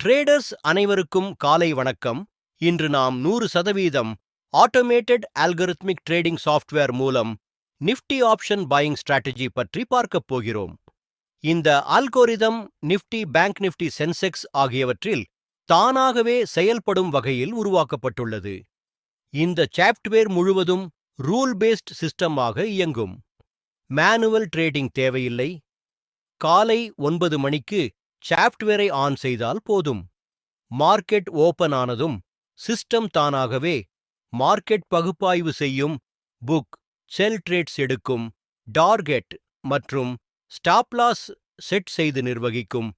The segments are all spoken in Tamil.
ட்ரேடர்ஸ் அனைவருக்கும் காலை வணக்கம். இன்று நாம் 100% ஆட்டோமேட்டட் அல்கரித்மிக் ட்ரேடிங் சாஃப்ட்வேர் மூலம் நிஃப்டி ஆப்ஷன் பையிங் ஸ்ட்ராட்டஜி பற்றி பார்க்கப் போகிறோம். இந்த algorithm Nifty, bank Nifty, Sensex ஆகியவற்றில் தானாகவே செயல்படும் வகையில் உருவாக்கப்பட்டுள்ளது. இந்த சாஃப்ட்வேர் முழுவதும் ரூல் பேஸ்ட் சிஸ்டமாக இயங்கும். மேனுவல் ட்ரேடிங் தேவையில்லை. காலை 9 மணிக்கு சாஃப்ட்வேரை ஆன் செய்தால் போதும். மார்க்கெட் ஓபன் ஆனதும் சிஸ்டம் தானாகவே மார்க்கெட் பகுப்பாய்வு செய்யும், புக், செல் ட்ரேட்ஸ் எடுக்கும், டார்கெட் மற்றும் ஸ்டாப் லாஸ் செட் செய்து நிர்வகிக்கும்.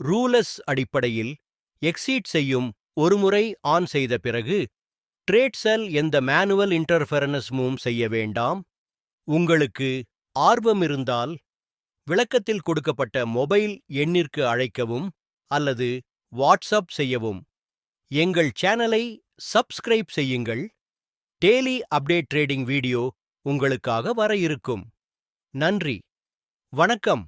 ரூலஸ் அடிப்படையில் எக்ஸீட் செய்யும். ஒருமுறை ஆன் செய்த பிறகு ட்ரேட்ஸில் எந்த மேனுவல் இன்டர்ஃபெரன்ஸும் செய்ய வேண்டாம். உங்களுக்கு ஆர்வம் இருந்தால் விளக்கத்தில் கொடுக்கப்பட்ட மொபைல் எண்ணிற்கு அழைக்கவும் அல்லது வாட்ஸ்அப் செய்யவும். எங்கள் சேனலை சப்ஸ்கிரைப் செய்யுங்கள். டெய்லி அப்டேட் ட்ரேடிங் வீடியோ உங்களுக்காக வர இருக்கும். நன்றி, வணக்கம்.